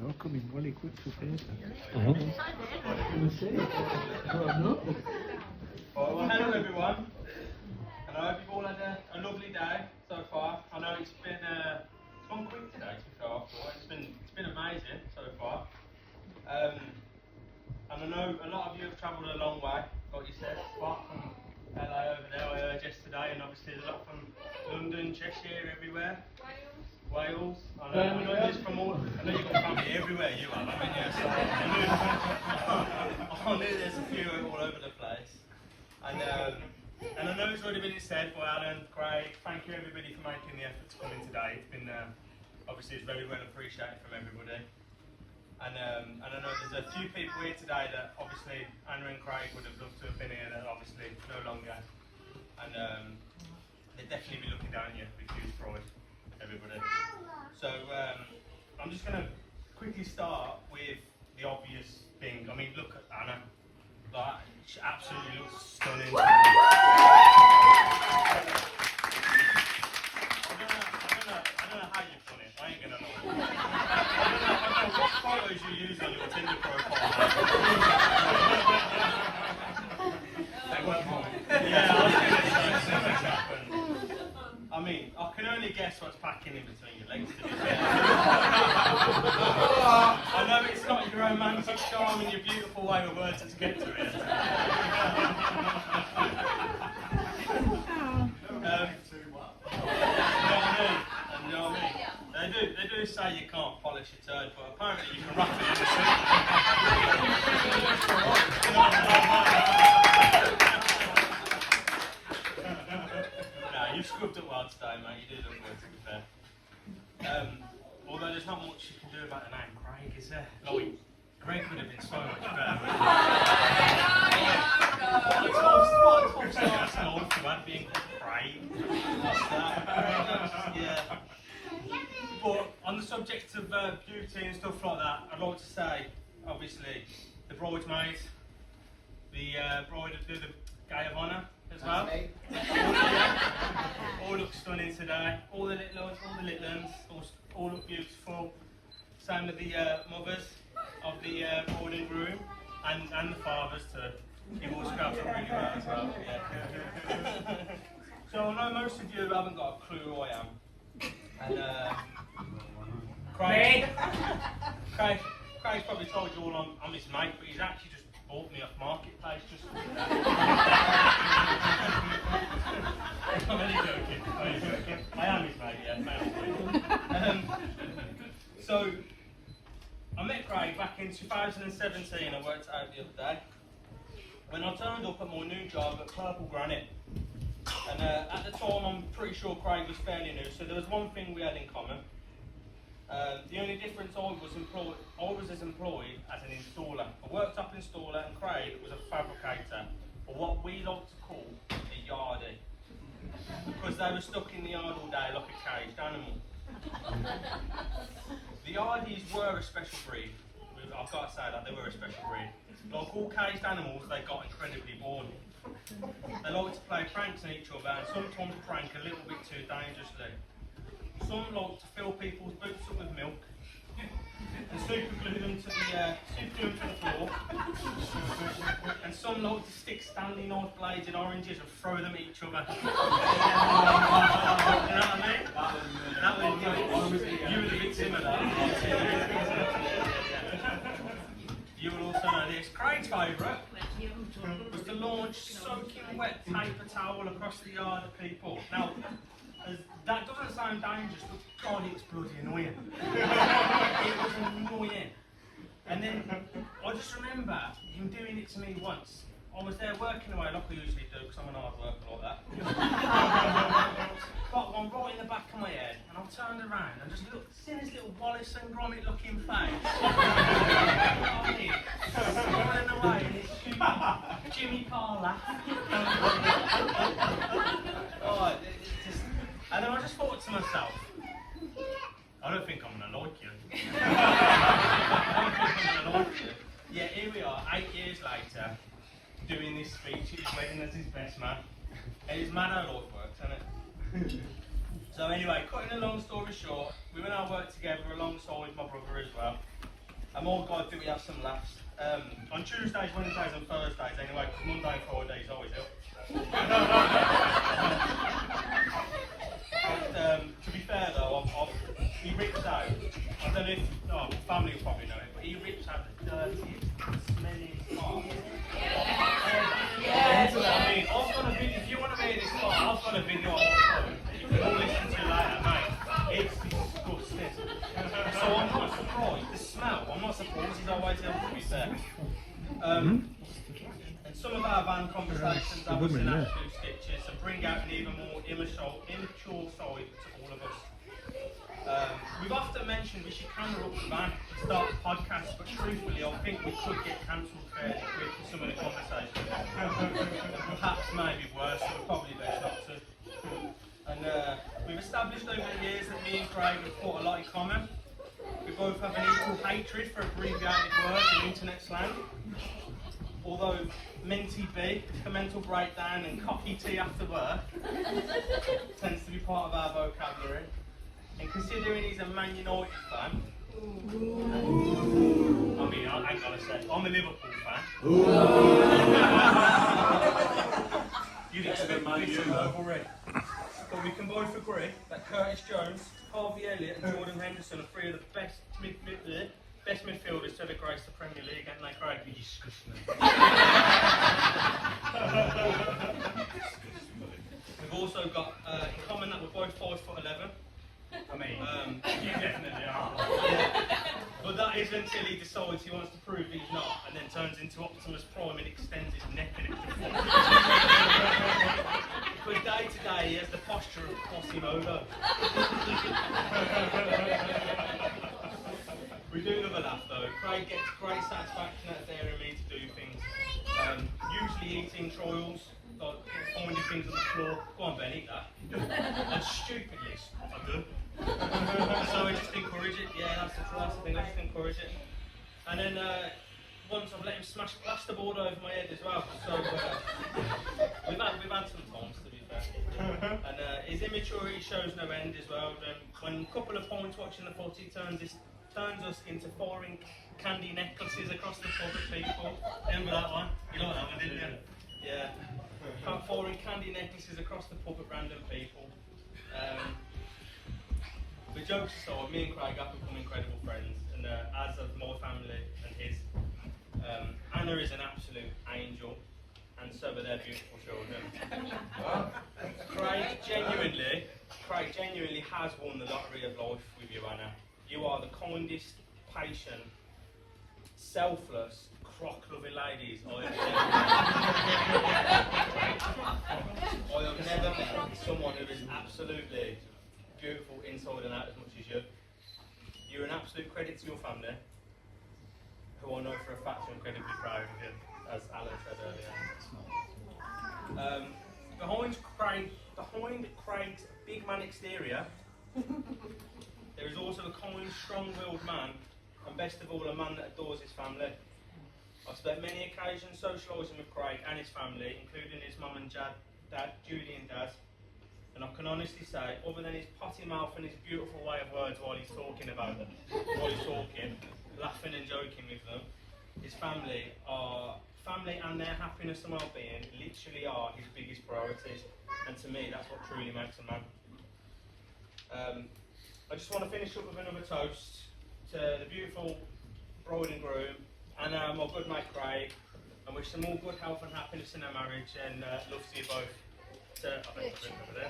are coming well equipped for theatre. Well, hello everyone, and I hope you've all had a lovely day so far. I know it's gone quick today, to be fair. I thought it's been amazing so far. And I know a lot of you have travelled a long way, like you said, apart from LA over there. I heard yesterday, and obviously there's a lot from London, Cheshire, everywhere. Wales. I know there's from all. I know you've got family everywhere you are. I mean, yes. I knew there's a few all over the place. And I know it's already been said by Alan, Craig. Thank you everybody for making the effort to come in today. It's been obviously it's very well appreciated from everybody. And I know there's a few people here today that obviously Anna and Craig would have loved to have been here that obviously no longer. And they'd definitely be looking down at you with huge pride, everybody. So I'm just going to quickly start with the obvious thing. I mean, look at Anna. Like, she absolutely looks stunning. I don't know how you've done it. I ain't gonna lie. I don't know what photos you use on your Tinder profile. They weren't mine. Yeah, I was gonna say something's happened. I mean, I can only guess what's packing in between your legs, to be fair. I know it's not your romantic charm and your beautiful way of words to get to it. You know what I mean? They do say you can't polish your turd, but apparently you can wrap it in a suit. No, you've scrubbed it well today, mate. You do look good, to be fair. Although there's not much you can do about the name Craig, is there? Like, Greg would have been so much better. What a tough start to life you had being called Craig. What's that? Yeah. But on the subject of beauty and stuff like that, I'd like to say, obviously, the bridesmaids, the bride of the Gay of Honour as well. All look stunning today. All the little ones, all look beautiful. Same with the mothers of the bride and groom, and the fathers too. You've all scrapped up really well as well. Yeah. So I know most of you haven't got a clue who I am. And Craig's probably told you all I'm his mate, but he's actually just bought me off Marketplace just for that. I'm only joking. I am his mate, yeah. So I met Craig back in 2017. I worked out the other day when I turned up at my new job at Purple Granite. And at the time, I'm pretty sure Craig was fairly new, so there was one thing we had in common. The only difference I was employed as an installer, a worktop installer, and Craig was a fabricator, or what we like to call a yardie, because they were stuck in the yard all day like a caged animal. The yardies were a special breed. I've got to say that, they were a special breed. Like all caged animals, they got incredibly bored. They like to play pranks on each other and sometimes prank a little bit too dangerously. Some like to fill people's boots up with milk and super glue them to the floor. And some like to stick Stanley knife blades in oranges and throw them at each other. You know what I mean? You were the victim of that. You will also know this. Craig's favourite was to launch soaking wet paper towel across the yard at people. Now, that doesn't sound dangerous, but God, it was bloody annoying. It was annoying. And then I just remember him doing it to me once. I was there working away like I usually do, because I'm an hard worker like that. Got one right in the back of my head, and I turned around and just seen his little Wallace and Gromit looking face. Running away in his Jimmy Parler. And then I just thought to myself, I don't think I'm going to like you. Yeah, here we are, 8 years later, doing this speech at his wedding as his best man. And it's mad how life works, isn't it? So anyway, cutting a long story short, we went out work together alongside my brother as well. And more God, do we have some laughs? On Tuesdays, Wednesdays and Thursdays anyway, because Monday and Friday is always ill. But, to be fair though, he rips out, I don't know if, family will probably know it, but he rips out the dirtiest, smelliest parts. I mean, I've got a video, if you want to hear this part, I've got a video on my phone that you can all listen to later, mate. It's disgusting. So I'm not surprised. The smell, I'm not surprised, he's always ill, to be fair. And some of our van conversations have us in absolute stitches and bring out an even more immature side to all of us. We've often mentioned we should camera up the van and start a podcast, but truthfully I think we could get cancelled fairly quick for some of the conversations. Perhaps maybe worse, but probably best not to. And we've established over the years that me and Craig have got a lot in common. We both have an equal hatred for abbreviated words in internet slang. Although Minty B, a mental breakdown, and coffee tea after work tends to be part of our vocabulary. And considering he's a Man United fan, I mean, hang on a sec, I'm a Liverpool fan. You'd expect me to know already. But we can both agree that Curtis Jones, Harvey Elliott and Jordan Henderson are three of the best midfielders to ever grace the Premier League, and they Craig, you disgust me. We've also got in common that we're both 5'11". I mean, you definitely are. Yeah. But that is until he decides he wants to prove he's not, and then turns into Optimus Prime and extends his neck and everything. But day to day, he has the posture of Quasimodo. We do love a laugh though. Craig gets great satisfaction out of daring me to do things. Usually eating trials, like finding things on the floor. Go on, Ben, eat that. And stupidly, I do. So I just encourage it. Yeah, that's the thing. I just encourage it. And then once I've let him smash plasterboard over my head as well. So we've had some times, to be fair. And his immaturity shows no end as well. When a couple of points watching the footy turns us into firing candy necklaces across the pub at people. Remember that one? You like that one, didn't you? Yeah. Firing candy necklaces across the pub at random people. The jokes aside, me and Craig have become incredible friends, and as of my family and his, Anna is an absolute angel, and so are their beautiful children. Craig genuinely has won the lottery of life with you, Anna. You are the kindest, patient, selfless, crock-loving ladies I have never met someone who is absolutely beautiful inside and out as much as you. You're an absolute credit to your family, who I know for a fact are incredibly proud of you, as Alan said earlier. Behind Craig's big man exterior, there is also a kind, strong-willed man, and best of all, a man that adores his family. I've spent many occasions socialising with Craig and his family, including his mum and dad, Judy and Dad. And I can honestly say, other than his potty mouth and his beautiful way of words while he's talking about them, laughing and joking with them, his family and their happiness and well-being literally are his biggest priorities. And to me, that's what truly makes a man. I just want to finish up with another toast to the beautiful bride and groom and my good mate Craig, and wish them all good health and happiness in their marriage, and love to you both. I think over there.